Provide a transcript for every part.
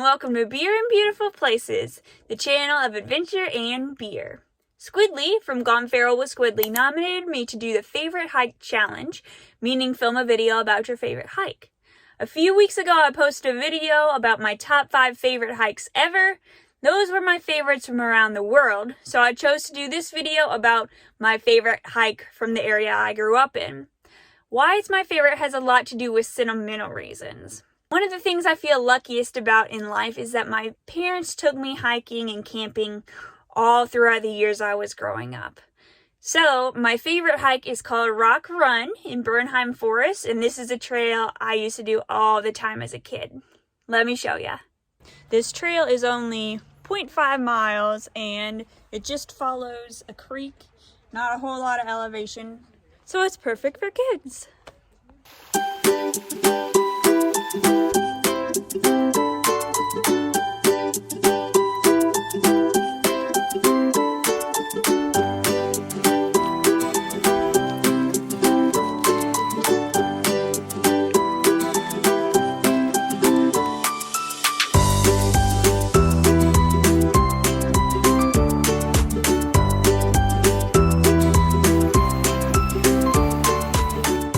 welcome to Beer and Beautiful Places, the channel of adventure and beer. Squidly from Gone Feral with Squidly nominated me to do the Favorite Hike Challenge, meaning film a video about your favorite hike. A few weeks ago I posted a video about my top 5 favorite hikes ever. Those were my favorites from around the world, so I chose to do this video about my favorite hike from the area I grew up in. Why it's my favorite has a lot to do with sentimental reasons. One of the things I feel luckiest about in life is that my parents took me hiking and camping all throughout the years I was growing up. So, my favorite hike is called Rock Run in Bernheim Forest, and this is a trail I used to do all the time as a kid. Let me show ya. This trail is only 0.5 miles and it just follows a creek, not a whole lot of elevation, so it's perfect for kids.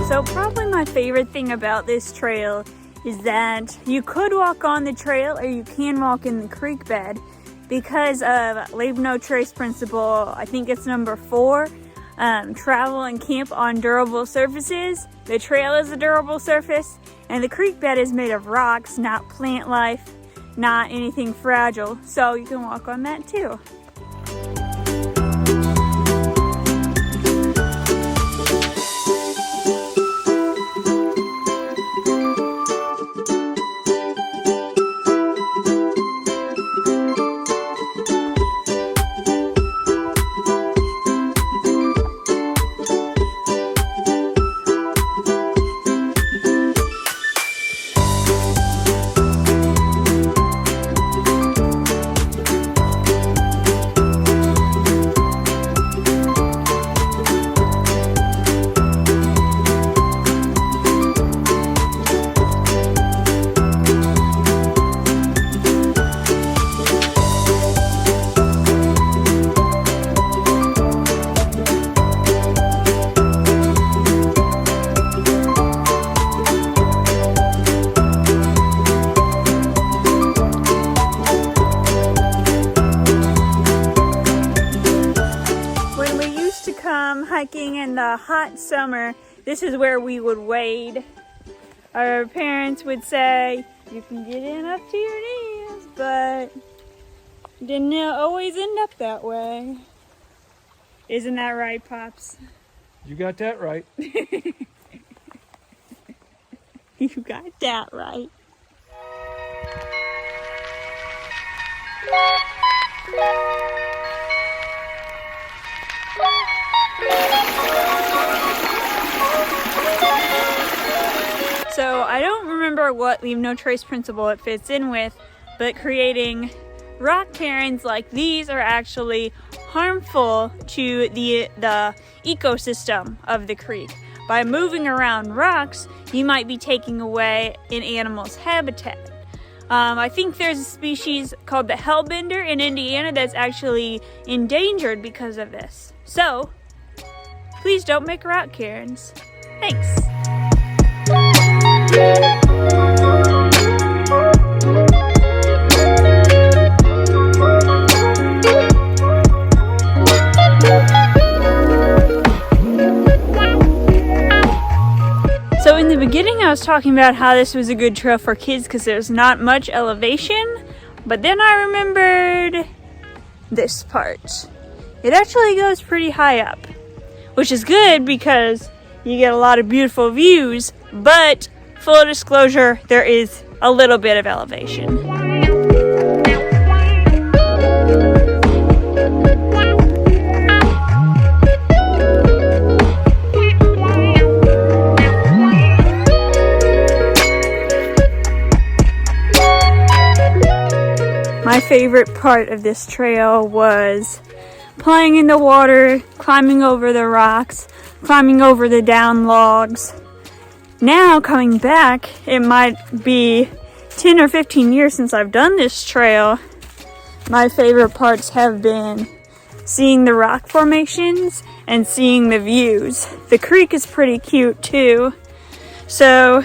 So probably my favorite thing about this trail is that you could walk on the trail or you can walk in the creek bed because of Leave No Trace principle. I think it's number 4, travel and camp on durable surfaces. The trail is a durable surface and the creek bed is made of rocks, not plant life, not anything fragile. So you can walk on that too. Hiking in the hot summer, this is where we would wade. Our parents would say you can get in up to your knees, but didn't always end up that way. Isn't that right, Pops? You got that right. You got that right. So I don't remember what Leave No Trace principle it fits in with, but creating rock cairns like these are actually harmful to the ecosystem of the creek. By moving around rocks, you might be taking away an animal's habitat. I think there's a species called the hellbender in Indiana that's actually endangered because of this. So, please don't make rock cairns. Thanks. So in the beginning I was talking about how this was a good trail for kids because there's not much elevation, but then I remembered this part. It actually goes pretty high up, which is good because you get a lot of beautiful views, but full disclosure, there is a little bit of elevation. My favorite part of this trail was playing in the water, climbing over the rocks, climbing over the down logs. Now coming back, it might be 10 or 15 years since I've done this trail, my favorite parts have been seeing the rock formations and seeing the views. The creek is pretty cute too. So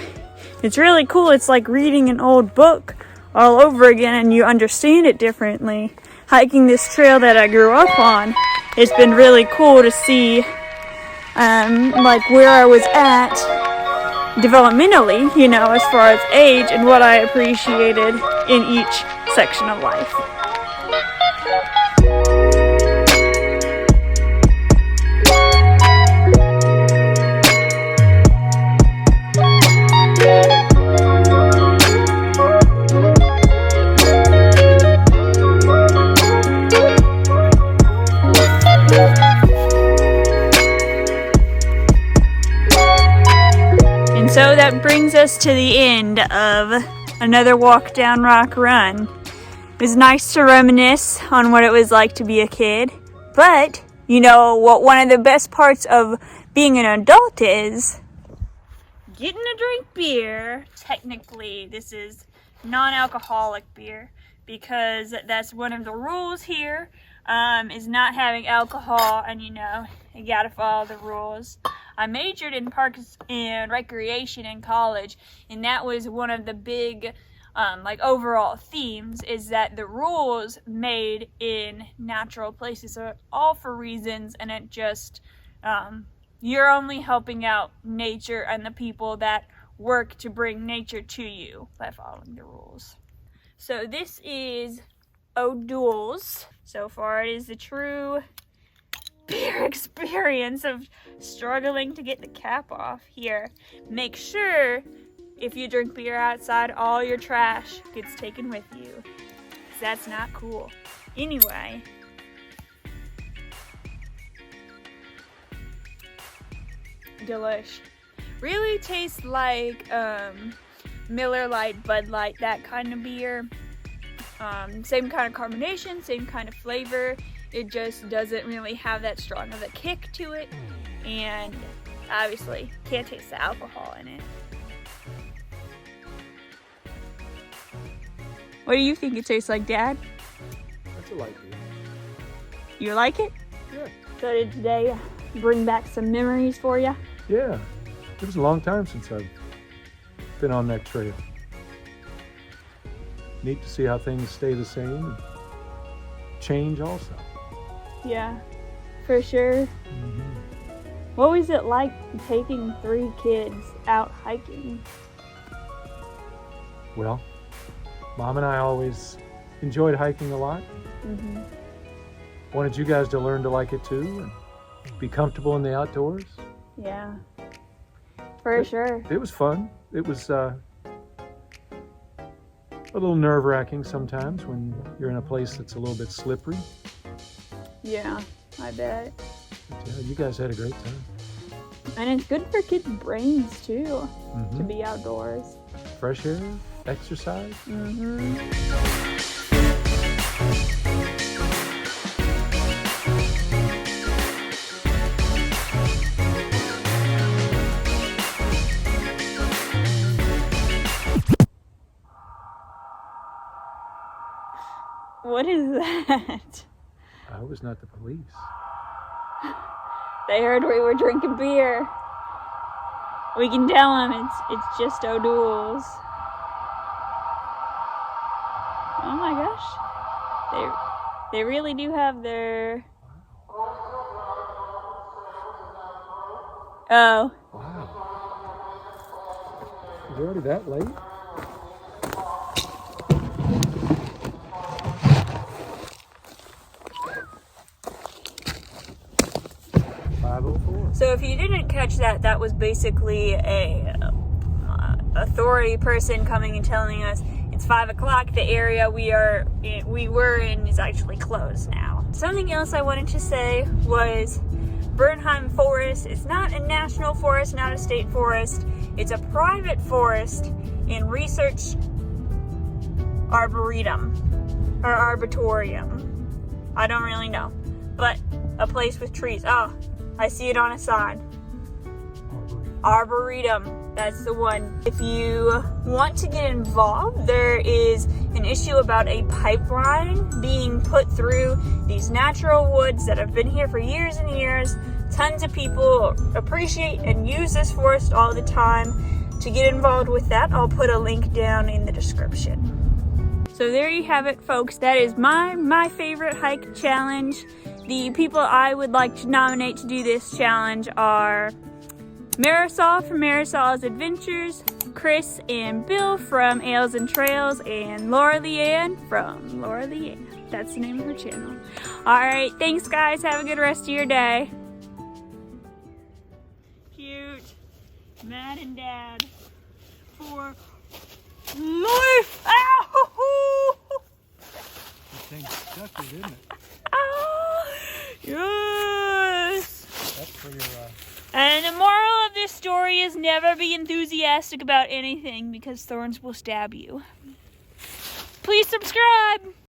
it's really cool. It's like reading an old book all over again, and you understand it differently. Hiking this trail that I grew up on, it's been really cool to see like where I was at developmentally, you know, as far as age and what I appreciated in each section of life. So that brings us to the end of another walk down Rock Run. It was nice to reminisce on what it was like to be a kid. But, you know what one of the best parts of being an adult is? Getting to drink beer. Technically, this is non-alcoholic beer because that's one of the rules here, is not having alcohol, and you know, you gotta follow the rules. I majored in parks and recreation in college, and that was one of the big like overall themes, is that the rules made in natural places are all for reasons, and it just you're only helping out nature and the people that work to bring nature to you by following the rules. So this is O'Doul's. So far it is the true beer experience of struggling to get the cap off here. Make sure if you drink beer outside, all your trash gets taken with you, because that's not cool. Anyway, delish. Really tastes like Miller Lite, Bud Light, that kind of beer. Same kind of carbonation, same kind of flavor. It just doesn't really have that strong of a kick to it, and obviously can't taste the alcohol in it. What do you think it tastes like, Dad? That's a light beer. You like it? Yeah. So did today bring back some memories for you? Yeah. It was a long time since I've been on that trail. Neat to see how things stay the same and change also. Yeah, for sure. Mm-hmm. What was it like taking 3 kids out hiking? Well, Mom and I always enjoyed hiking a lot. Mm-hmm. Wanted you guys to learn to like it too and be comfortable in the outdoors. Yeah, for sure. It was fun. It was a little nerve-wracking sometimes when you're in a place that's a little bit slippery. Yeah, I bet. But yeah, you guys had a great time. And it's good for kids' brains too, Mm-hmm. to be outdoors. Fresh air, exercise. Mm-hmm. What is that? I was not the police. They heard we were drinking beer. We can tell them it's just O'Doul's. Oh my gosh. They really do have their... Oh. Wow. Is it already that late? So if you didn't catch that, that was basically a authority person coming and telling us it's 5 o'clock. The area we were in is actually closed now. Something else I wanted to say was Bernheim Forest. It's not a national forest, not a state forest. It's a private forest in Research Arboretum or Arboretum. I don't really know, but a place with trees. Oh, I see it on a sign. Arboretum. That's the one. If you want to get involved, there is an issue about a pipeline being put through these natural woods that have been here for years and years. Tons of people appreciate and use this forest all the time. To get involved with that, I'll put a link down in the description. So there you have it, folks. That is my favorite hike challenge. The people I would like to nominate to do this challenge are Marisol from Marisol's Adventures, Chris and Bill from Ales and Trails, and Laura Leanne from Laura Leanne. That's the name of her channel. Alright, thanks guys. Have a good rest of your day. Cute. Matt and Dad for life. Ow! This thing's stuck, isn't it? Oh, yes. That's for your, And the moral of this story is never be enthusiastic about anything because thorns will stab you. Please subscribe.